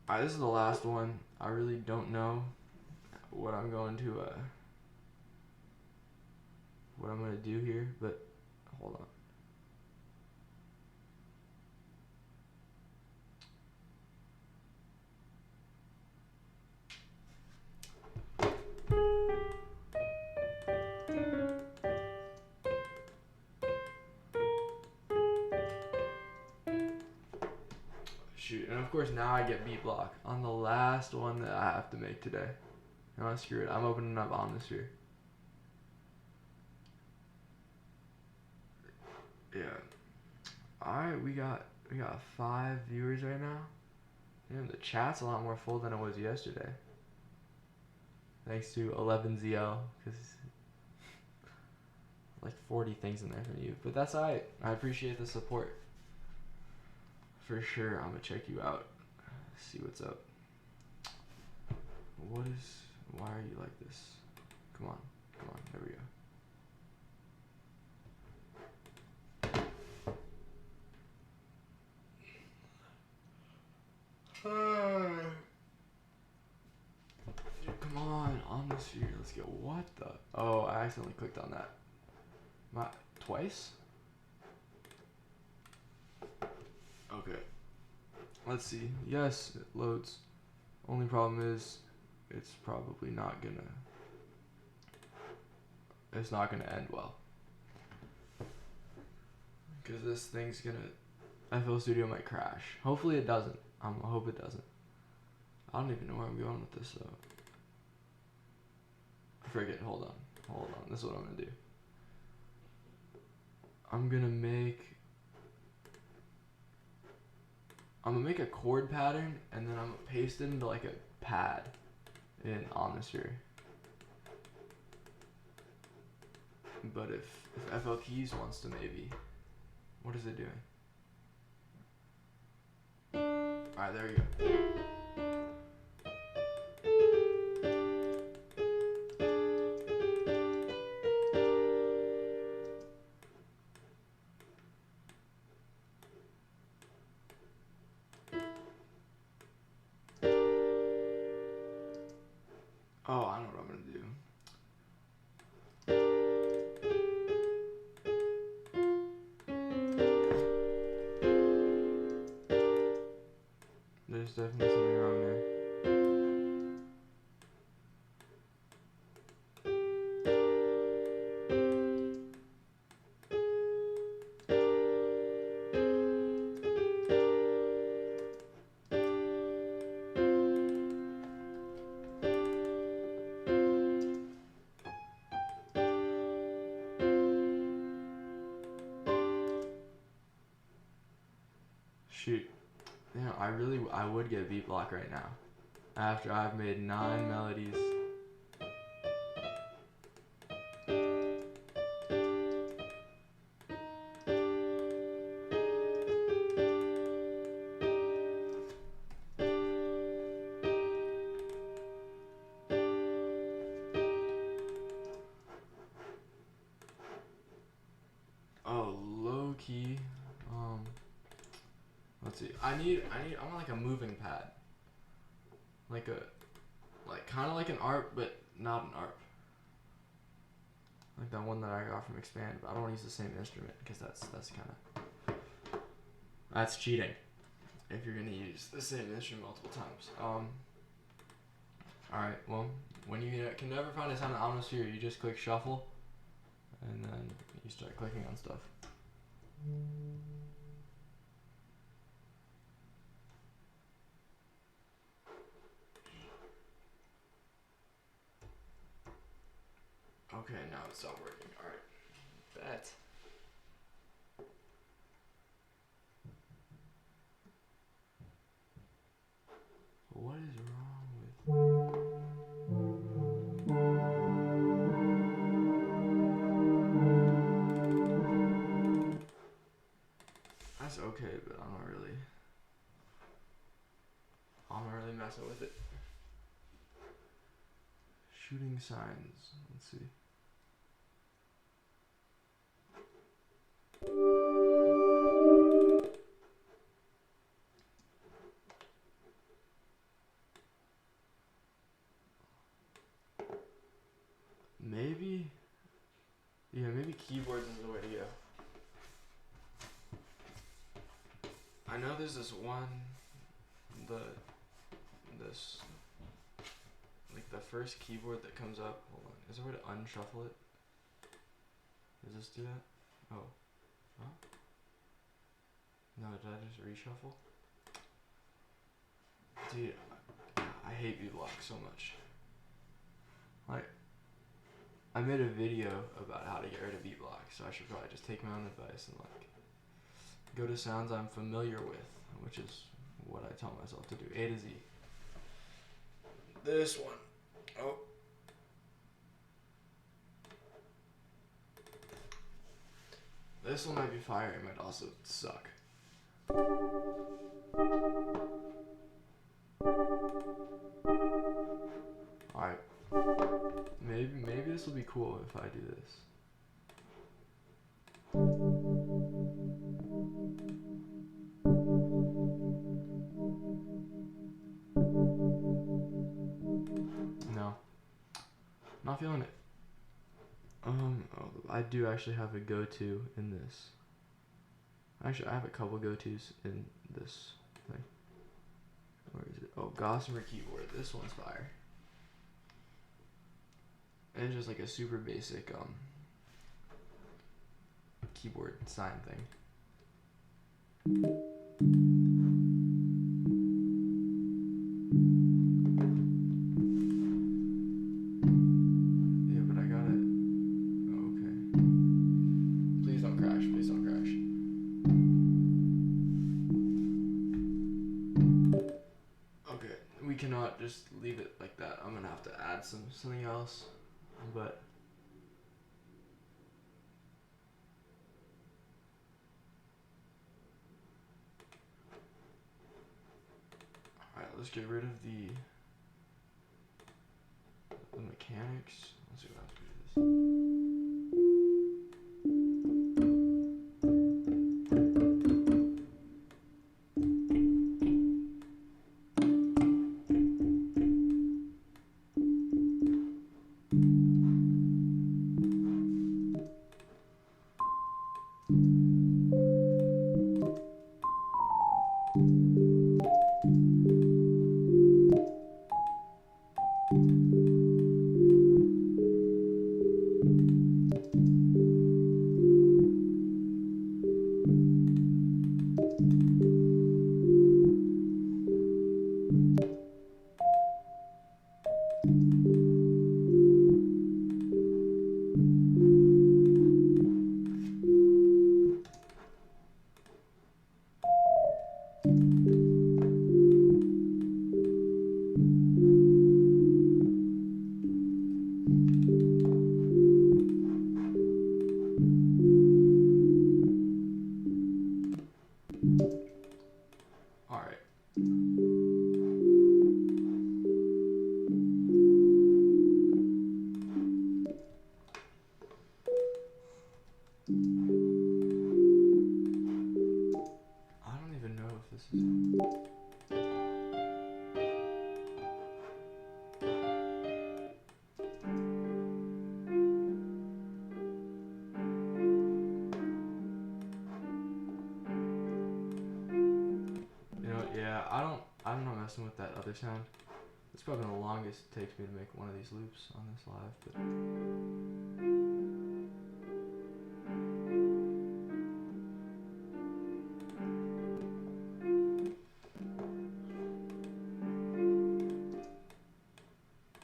Alright, this is the last one. I really don't know what I'm going to do here, but hold on. Shoot, and of course now I get beat block on the last one that I have to make today. No, screw it. I'm opening up Omnisphere. Yeah. Alright, we got 5 viewers right now. Damn, the chat's a lot more full than it was yesterday. Thanks to 11ZL, because like 40 things in there from you. But that's alright. I appreciate the support. For sure, I'm gonna check you out. See what's up. Why are you like this? Come on, there we go. Dude, come on the sphere, let's go. What the? Oh, I accidentally clicked on that. Twice? Okay. Let's see. Yes, it loads. Only problem is, it's probably not gonna end well. Because this thing's FL Studio might crash. Hopefully it doesn't. I hope it doesn't. I don't even know where I'm going with this though. Forget, hold on. This is what I'm gonna do. I'm gonna make a chord pattern, and then I'm gonna paste it into like a pad in Omnisphere. But if FL Keys wants to maybe, what is it doing? Alright, there we go. Oh, I know what I'm gonna do. Shoot. You know, I would get beat block right now. After I've made 9 melodies. Oh, low key. Let's see. I want like a moving pad. Like kind of like an ARP, but not an ARP. Like that one that I got from Expand, but I don't want to use the same instrument because that's that's cheating. If you're gonna use the same instrument multiple times. All right. Well, when you can never find a sound in Atmosphere, you just click shuffle, and then you start clicking on stuff. Okay, now it's not working. Alright. Bet. What is wrong with... That's okay, but I'm not really messing with it. Shooting signs. Let's see. Maybe keyboards is the way to go. I know there's this one, like the first keyboard that comes up. Hold on, is there a way to unshuffle it? Does this do that? Oh, huh? No, did I just reshuffle? Dude, I hate V-Block so much. Like, I made a video about how to get rid of V-Block, so I should probably just take my own advice and like go to sounds I'm familiar with, which is what I tell myself to do. A to Z. This one. Oh. This one might be fire, it might also suck. Alright. Maybe this will be cool if I do this. No. Not feeling it. I do actually have a go-to in this. Actually, I have a couple go-tos in this thing. Where is it? Oh, Gossamer keyboard. This one's fire. And it's just like a super basic keyboard sign thing. Yeah, but I got it. Oh, okay. Please don't crash. Please don't crash. Okay, we cannot just leave it like that. I'm gonna have to add something else. But alright, let's get rid of the mechanics. Let's see what I have to do with this. messing with that other sound. It's probably the longest it takes me to make one of these loops on this live, but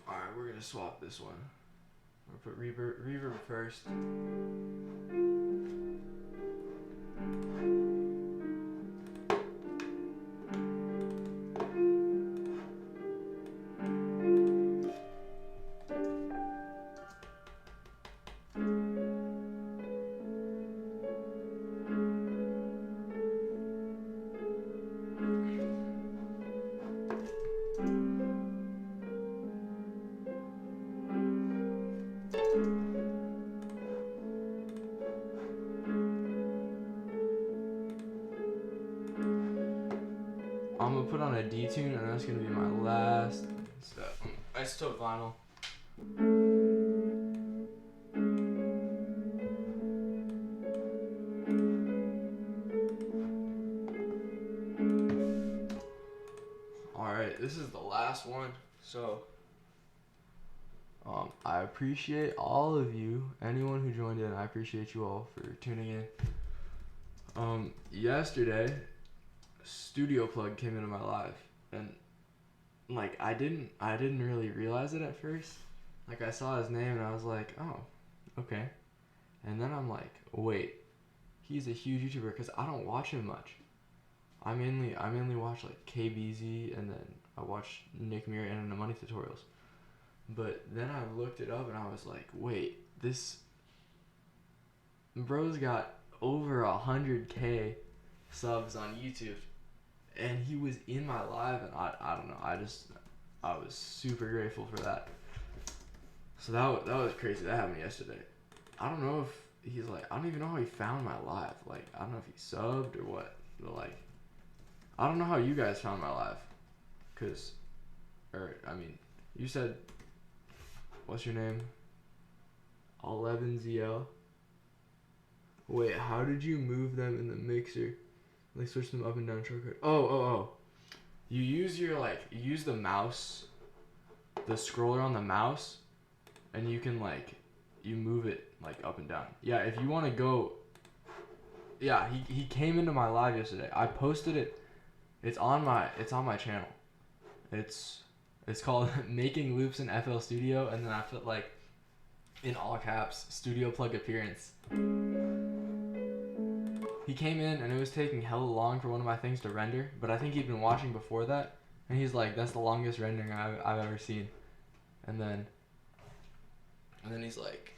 alright, we're gonna swap this one. We'll put reverb first. I'm gonna put on a D-tune, and that's gonna be my last step. Isotope vinyl. Alright, this is the last one. So I appreciate all of you, anyone who joined in. I appreciate you all for tuning in. Yesterday, Studio Plug came into my live, and like I didn't really realize it at first. Like I saw his name and I was like, oh, okay. And then I'm like, wait, he's a huge YouTuber, because I don't watch him much. I mainly watch like KBZ, and then I watch Nick Mirror and the Money tutorials. But then I looked it up and I was like, wait, this bro's got over 100K subs on YouTube, and he was in my live, and I don't know, I was super grateful for that. So that was crazy. That happened yesterday. I don't know if he's like, I don't even know how he found my live. Like, I don't know if he subbed or what, but like, I don't know how you guys found my live, you said, what's your name? 11ZL. Wait, how did you move them in the mixer? Like switch them up and down shortcut. Oh. You use the mouse, the scroller on the mouse, and you can you move it like up and down. Yeah, if you want to go. Yeah, he came into my live yesterday. I posted it. It's on my channel. It's called Making Loops in FL Studio, and then I put in all caps, Studio Plug appearance. He came in and it was taking hella long for one of my things to render, but I think he'd been watching before that, and he's like, that's the longest rendering I've ever seen. And then he's like,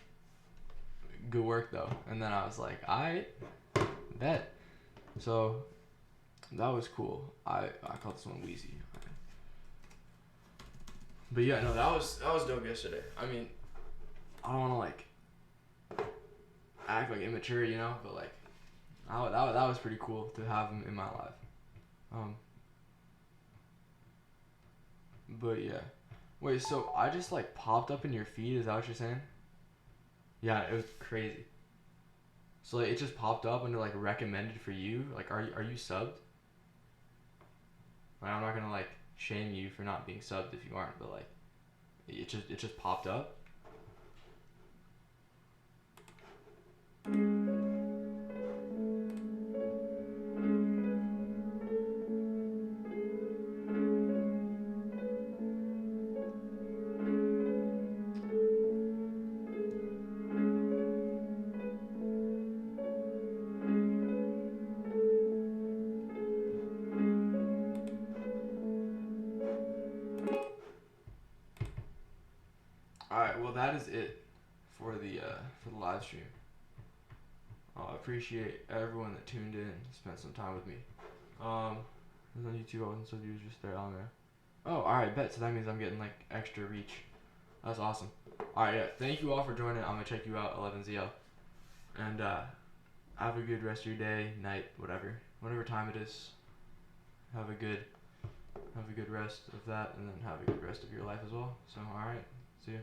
good work though. And then I was like, I bet. So that was cool. I called this one Wheezy. But yeah, no, that was dope yesterday. I mean, I don't want to act like immature, but that was pretty cool to have him in my life. But yeah. Wait, so I just popped up in your feed, is that what you're saying? Yeah, it was crazy. So it just popped up under recommended for you. Are you subbed? I'm not gonna shame you for not being subbed if you aren't, but it just popped up. Alright, well that is it for the live stream. I appreciate everyone that tuned in, spent some time with me. It was on YouTube, I wasn't so viewers just there on there. Oh, alright, bet. So that means I'm getting extra reach. That's awesome. Alright, yeah. Thank you all for joining. I'm gonna check you out, 11ZL. And have a good rest of your day, night, whatever time it is. Have a good rest of that, and then have a good rest of your life as well. So alright, see ya.